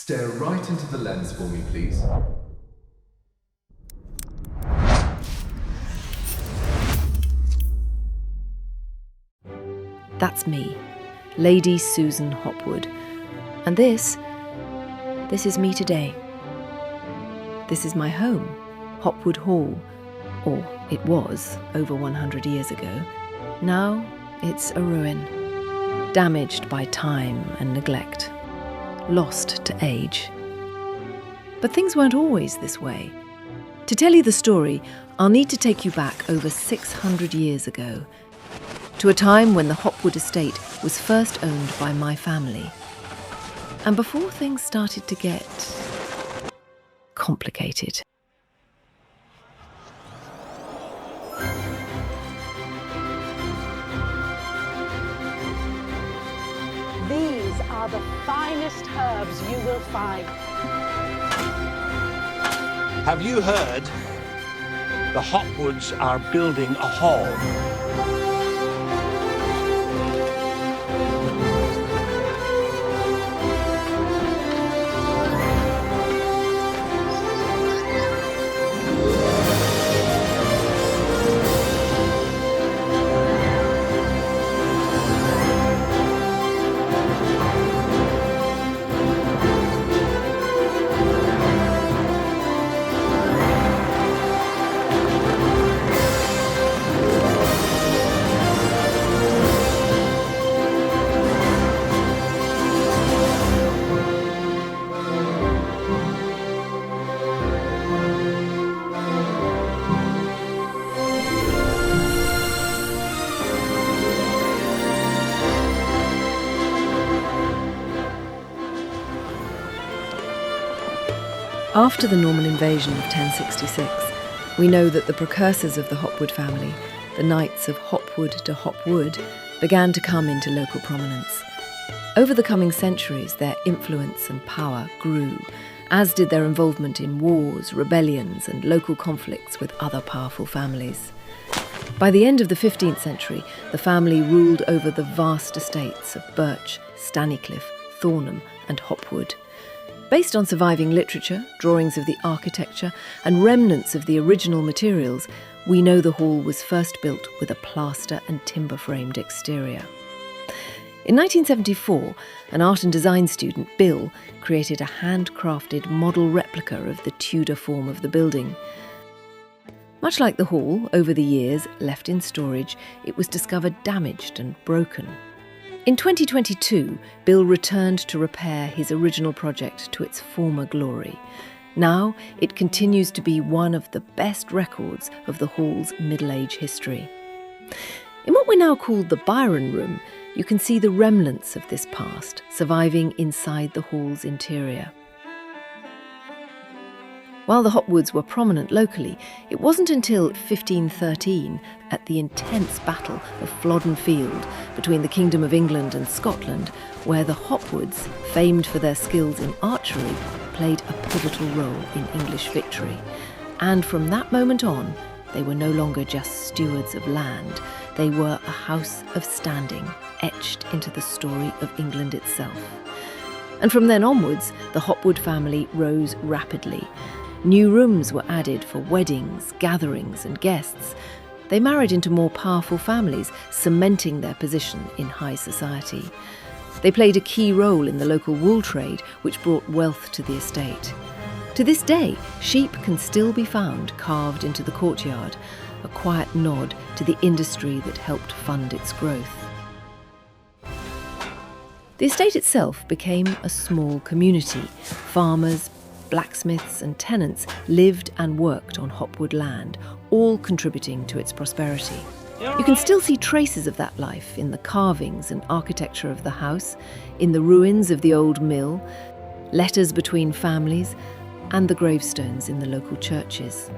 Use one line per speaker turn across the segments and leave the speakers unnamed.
Stare right into the lens for me, please.
That's me, Lady Susan Hopwood. And this is me today. This is my home, Hopwood Hall, or it was over 100 years ago. Now it's a ruin, damaged by time and neglect, lost to age. But things weren't always this way. To tell you the story, I'll need to take you back over 600 years ago, to a time when the Hopwood estate was first owned by my family, and before things started to get complicated.
These are the finest herbs you will find.
Have you heard? The Hopwoods are building a hall.
After the Norman invasion of 1066, we know that the precursors of the Hopwood family, the Knights of Hopwood Hopwood, began to come into local prominence. Over the coming centuries, their influence and power grew, as did their involvement in wars, rebellions, and local conflicts with other powerful families. By the end of the 15th century, the family ruled over the vast estates of Birch, Stanycliffe, Thornham, and Hopwood. Based on surviving literature, drawings of the architecture, and remnants of the original materials, we know the hall was first built with a plaster and timber-framed exterior. In 1974, an art and design student, Bill, created a handcrafted model replica of the Tudor form of the building. Much like the hall, over the years, left in storage, it was discovered damaged and broken. In 2022, Bill returned to repair his original project to its former glory. Now, it continues to be one of the best records of the hall's Middle Age history. In what we now call the Byron Room, you can see the remnants of this past surviving inside the hall's interior. While the Hopwoods were prominent locally, it wasn't until 1513, at the intense Battle of Flodden Field between the Kingdom of England and Scotland, where the Hopwoods, famed for their skills in archery, played a pivotal role in English victory. And from that moment on, they were no longer just stewards of land. They were a house of standing, etched into the story of England itself. And from then onwards, the Hopwood family rose rapidly. New rooms were added for weddings, gatherings, and guests. They married into more powerful families, cementing their position in high society. They played a key role in the local wool trade, which brought wealth to the estate. To this day, sheep can still be found carved into the courtyard, a quiet nod to the industry that helped fund its growth. The estate itself became a small community. Farmers, blacksmiths and tenants lived and worked on Hopwood land, all contributing to its prosperity. You can still see traces of that life in the carvings and architecture of the house, in the ruins of the old mill, letters between families, and the gravestones in the local churches.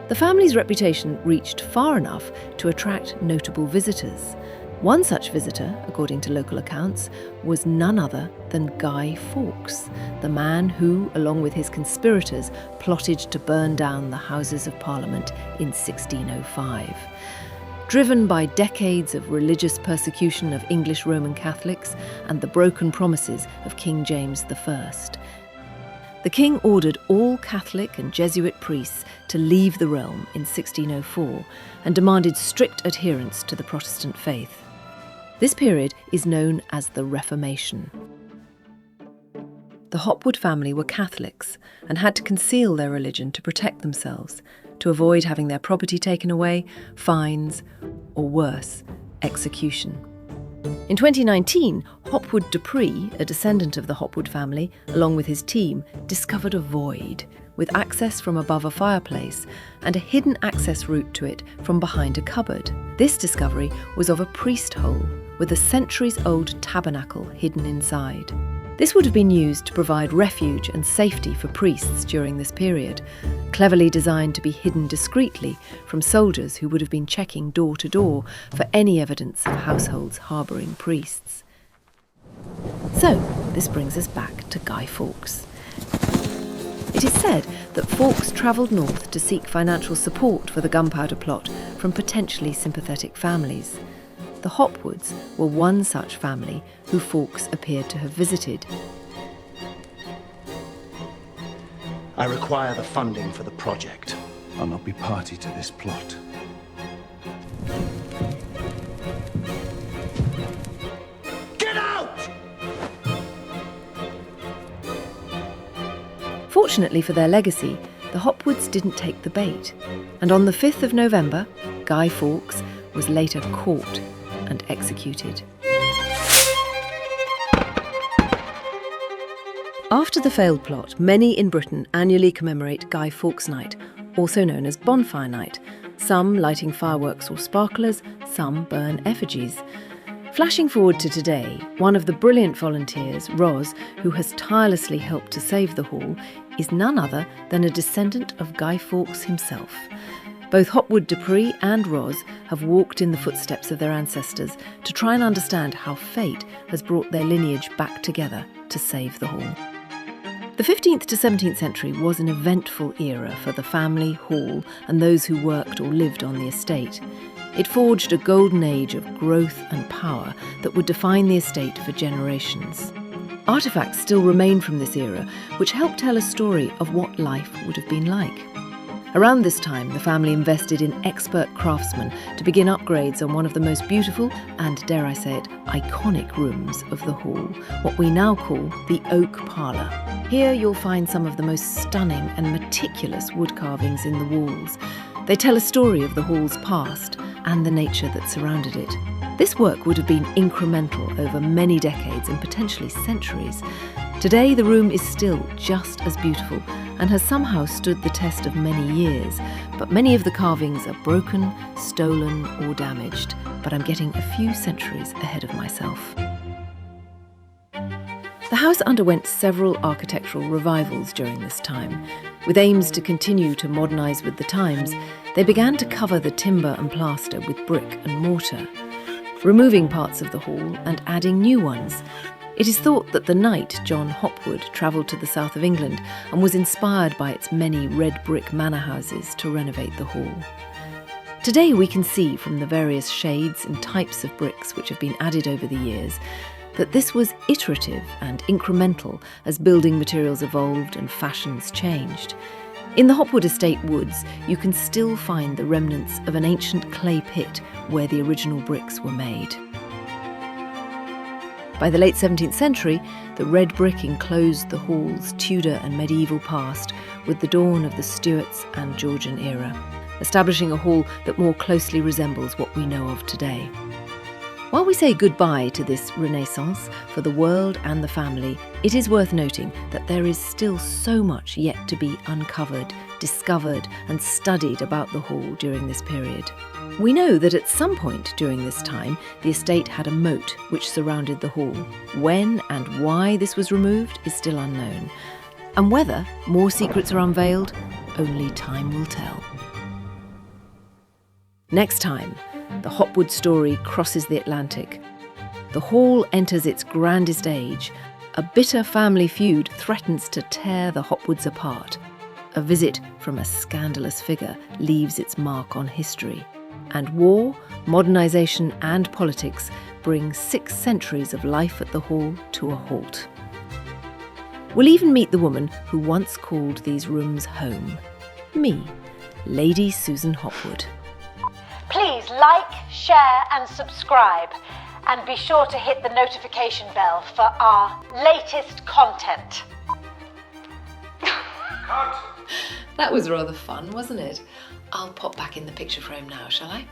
The family's reputation reached far enough to attract notable visitors. One such visitor, according to local accounts, was none other than Guy Fawkes, the man who, along with his conspirators, plotted to burn down the Houses of Parliament in 1605. Driven by decades of religious persecution of English Roman Catholics and the broken promises of King James I, The king ordered all Catholic and Jesuit priests to leave the realm in 1604 and demanded strict adherence to the Protestant faith. This period is known as the Reformation. The Hopwood family were Catholics and had to conceal their religion to protect themselves, to avoid having their property taken away, fines, or worse, execution. In 2019, Hopwood DePree, a descendant of the Hopwood family, along with his team, discovered a void with access from above a fireplace and a hidden access route to it from behind a cupboard. This discovery was of a priest hole with a centuries-old tabernacle hidden inside. This would have been used to provide refuge and safety for priests during this period, cleverly designed to be hidden discreetly from soldiers who would have been checking door to door for any evidence of households harbouring priests. So, this brings us back to Guy Fawkes. It is said that Fawkes travelled north to seek financial support for the Gunpowder Plot from potentially sympathetic families. The Hopwoods were one such family who Fawkes appeared to have visited.
I require the funding for the project.
I'll not be party to this plot.
Get out!
Fortunately for their legacy, the Hopwoods didn't take the bait, and on the 5th of November, Guy Fawkes was later caught and executed. After the failed plot, many in Britain annually commemorate Guy Fawkes Night, also known as Bonfire Night, some lighting fireworks or sparklers, some burn effigies. Flashing forward to today, one of the brilliant volunteers, Ros, who has tirelessly helped to save the hall, is none other than a descendant of Guy Fawkes himself. Both Hopwood DePree and Ros have walked in the footsteps of their ancestors to try and understand how fate has brought their lineage back together to save the hall. The 15th to 17th century was an eventful era for the family, hall, and those who worked or lived on the estate. It forged a golden age of growth and power that would define the estate for generations. Artefacts still remain from this era, which help tell a story of what life would have been like. Around this time, the family invested in expert craftsmen to begin upgrades on one of the most beautiful and, dare I say it, iconic rooms of the hall, what we now call the Oak Parlour. Here you'll find some of the most stunning and meticulous wood carvings in the walls. They tell a story of the hall's past and the nature that surrounded it. This work would have been incremental over many decades and potentially centuries. Today, the room is still just as beautiful and has somehow stood the test of many years, but many of the carvings are broken, stolen, or damaged. But I'm getting a few centuries ahead of myself. The house underwent several architectural revivals during this time. With aims to continue to modernise with the times, they began to cover the timber and plaster with brick and mortar, removing parts of the hall and adding new ones. It is thought that the knight John Hopwood travelled to the south of England and was inspired by its many red brick manor houses to renovate the hall. Today we can see from the various shades and types of bricks which have been added over the years that this was iterative and incremental as building materials evolved and fashions changed. In the Hopwood Estate woods, you can still find the remnants of an ancient clay pit where the original bricks were made. By the late 17th century, the red brick enclosed the hall's Tudor and medieval past with the dawn of the Stuarts and Georgian era, establishing a hall that more closely resembles what we know of today. While we say goodbye to this Renaissance for the world and the family, it is worth noting that there is still so much yet to be uncovered, discovered and studied about the hall during this period. We know that at some point during this time, the estate had a moat which surrounded the hall. When and why this was removed is still unknown. And whether more secrets are unveiled, only time will tell. Next time, the Hopwood story crosses the Atlantic. The hall enters its grandest age. A bitter family feud threatens to tear the Hopwoods apart. A visit from a scandalous figure leaves its mark on history. And war, modernisation and politics bring 6 centuries of life at the hall to a halt. We'll even meet the woman who once called these rooms home. Me, Lady Susan Hopwood.
Please like, share and subscribe. And be sure to hit the notification bell for our latest content.
That was rather fun, wasn't it? I'll pop back in the picture frame now, shall I?